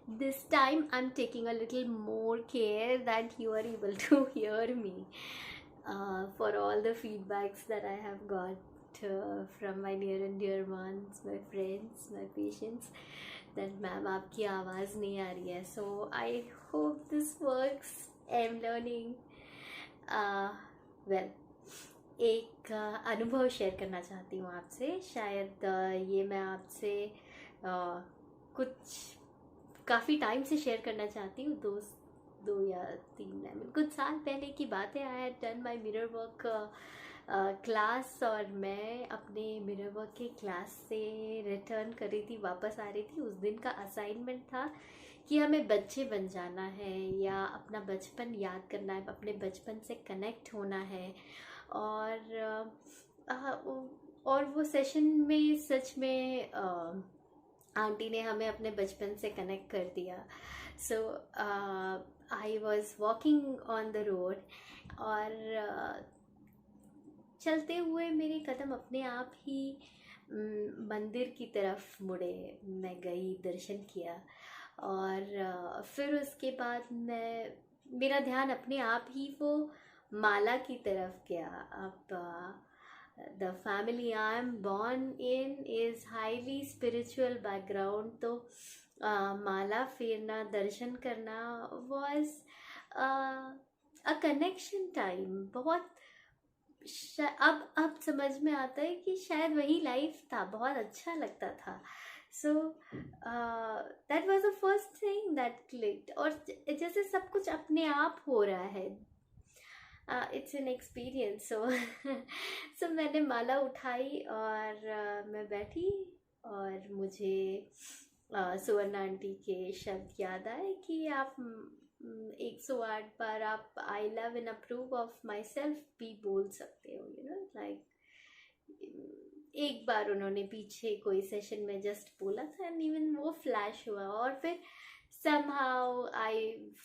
this time I'm taking a little more care that you are able to hear me, for all the feedbacks that I have got from my near and dear ones, my friends, my patients, that ma'am आपकी आवाज़ नहीं आ रही है. So I hope this works. I'm learning. Well एक अनुभव share करना चाहती हूँ आपसे. शायद ये मैं आपसे कुछ काफ़ी टाइम से शेयर करना चाहती हूँ. दो या तीन, आई मीन कुछ साल पहले की बात है. I had done my mirror work class, और मैं अपने मिरर वर्क के क्लास से रिटर्न कर रही थी, वापस आ रही थी. उस दिन का असाइनमेंट था कि हमें बच्चे बन जाना है या अपना बचपन याद करना है, अपने बचपन से कनेक्ट होना है. और वो सेशन में सच में आंटी ने हमें अपने बचपन से कनेक्ट कर दिया. So I was walking on the road, और चलते हुए मेरे कदम अपने आप ही मंदिर की तरफ मुड़े. मैं गई, दर्शन किया, और फिर उसके बाद मेरा ध्यान अपने आप ही वो माला की तरफ गया. अब the family I am born in is highly spiritual background, तो माला फेरना, दर्शन करना was a connection time. बहुत अब समझ में आता है कि शायद वही लाइफ था, बहुत अच्छा लगता था. So that was the first thing that clicked. और जैसे सब कुछ अपने आप हो रहा है. It's an experience. सो मैंने माला उठाई और मैं बैठी, और मुझे सुवर्ण आंटी के शब्द याद आए कि आप 108 बार आप I love and approve of my self भी बोल सकते हो. लाइक एक बार उन्होंने पीछे कोई सेशन में जस्ट बोला था, एंड इवन वो फ्लैश हुआ, और फिर somehow I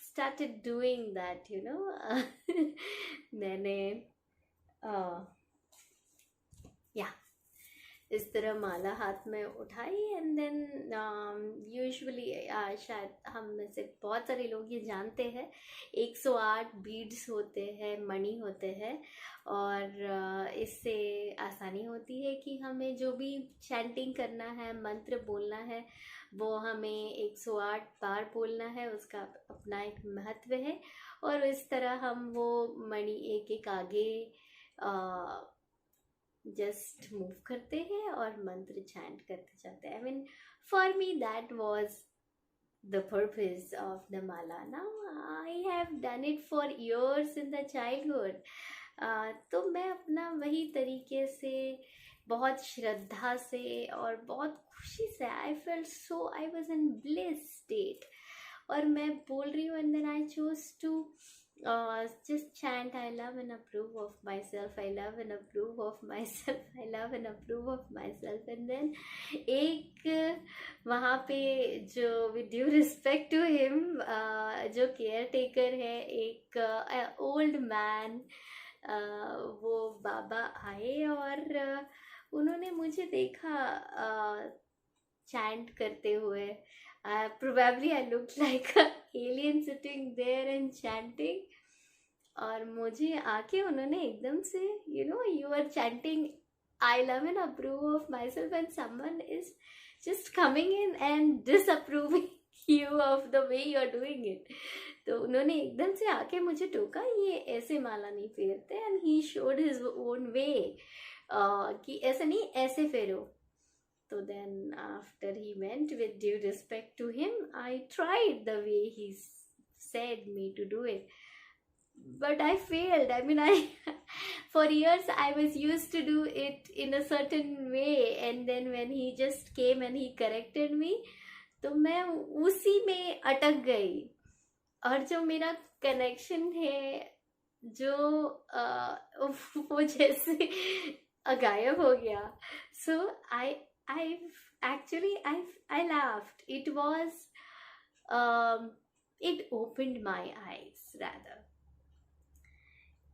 started doing that. मैंने या इस तरह माला हाथ में उठाई. एंड देन यूजुअली शायद हम में से बहुत सारे लोग ये जानते हैं, 108 बीड्स होते हैं, मणि होते हैं, और इससे आसानी होती है कि हमें जो भी चैंटिंग करना है, मंत्र बोलना है, वो हमें 108 बार बोलना है. उसका अपना एक महत्व है, और इस तरह हम वो मणि एक एक आगे जस्ट मूव करते हैं और मंत्र चैंट करते जाते हैं. I mean for me that was the purpose of the Mala. Now I have done it for years in the childhood. तो मैं अपना वही तरीके से, बहुत श्रद्धा से और बहुत खुशी से, I was in bliss state, और मैं बोल रही हूँ. And then I choose to just chant, I love and approve of myself, I love and approve of myself, I love and approve of myself. And then एक वहाँ पे जो with due respect to him, जो care taker है, एक old man, वो बाबा आए, और उन्होंने मुझे देखा चैंट करते हुए. Probably I looked like a alien sitting there and chanting. और मुझे आके उन्होंने एकदम से, you are chanting I love and approve of myself, and someone is just coming in and disapproving you of the way you are doing it. तो उन्होंने एकदम से आके मुझे टोका, ये ऐसे माला नहीं फेरते. And he showed his own way कि ऐसे नहीं, ऐसे फेरो. So then after he went, with due respect to him, I tried the way he said me to do it, but I failed. I mean, for years I was used to do it in a certain way, and then when he just came and he corrected me, तो मैं उसी में अटक गई. और जो मेरा connection है, जो वो जैसे गायब हो गया. So I laughed. It was, it opened my eyes rather,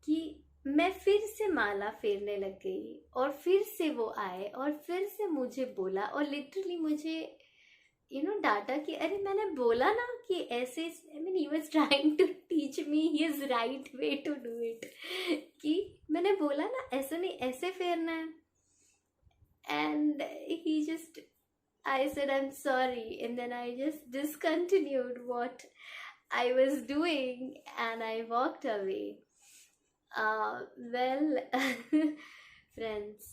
कि मैं फिर से माला फेरने लग गई, और फिर से वो आए और फिर से मुझे बोला, और लिटरली मुझे डाटा कि अरे मैंने बोला ना कि ऐसे, I mean he was trying to teach me his right way to do it, कि मैंने बोला ना ऐसे नहीं, ऐसे फेरना है. And he just, I said I'm sorry, and then I just discontinued what I was doing and I walked away. Well, friends,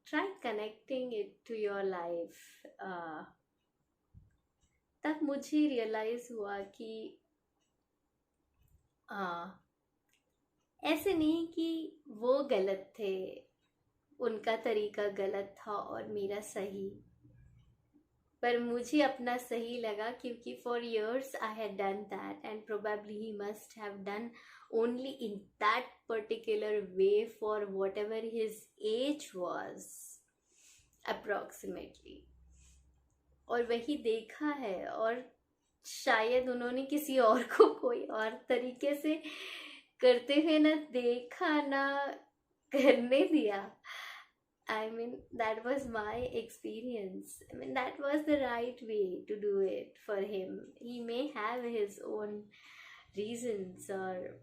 try connecting it to your life. तब मुझे रियलाइज हुआ कि ऐसे नहीं कि वो गलत थे, उनका तरीका गलत था और मेरा सही, पर मुझे अपना सही लगा क्योंकि for years I had done that and probably he must have done only in that particular way for whatever his age was approximately. और वही देखा है, और शायद उन्होंने किसी और को कोई और तरीके से करते हुए ना देखा ना करने दिया. I mean, that was my experience. I mean, that was the right way to do it for him. He may have his own reasons or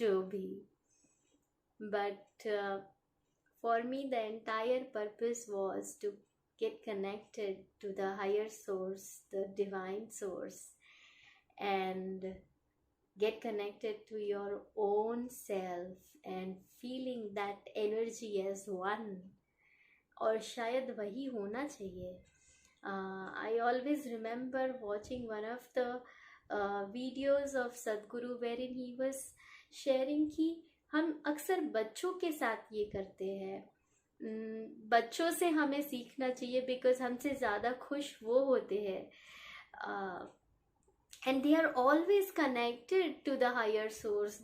jo bhi. But for me, the entire purpose was to get connected to the higher source, the divine source, and get connected to your own self and feeling that energy as one. और शायद वही होना चाहिए. I always remember watching one of the videos of Sadhguru wherein he was sharing कि हम अक्सर बच्चों के साथ ये करते हैं. बच्चों से हमें सीखना चाहिए बिकॉज हमसे ज़्यादा खुश वो होते हैं. And they are always connected to the higher source.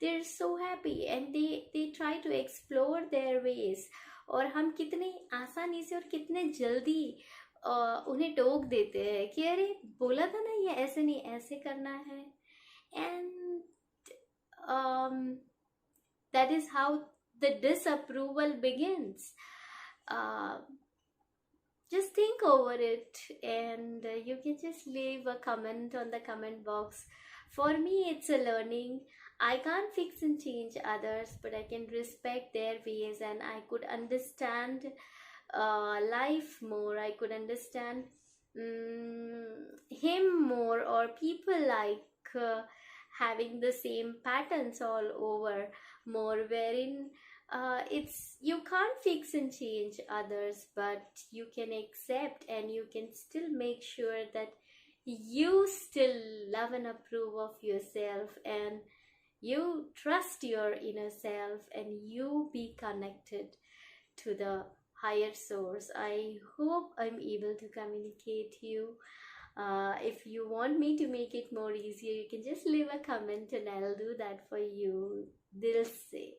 They're so happy and they try to explore their ways. और हम कितने आसानी से और कितने जल्दी उन्हें टोक देते हैं कि अरे बोला था ना ये ऐसे नहीं, ऐसे करना है. And that is how the disapproval begins. Just think over it, and you can just leave a comment on the comment box. For me, it's a learning. I can't fix and change others, but I can respect their ways, and I could understand life more. I could understand him more, or people like having the same patterns all over more, wherein it's, you can't fix and change others, but you can accept and you can still make sure that you still love and approve of yourself, and you trust your inner self, and you be connected to the higher source. I hope I'm able to communicate you. If you want me to make it more easier, you can just leave a comment and I'll do that for you. Dil se.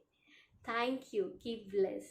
Thank you. Keep blessed.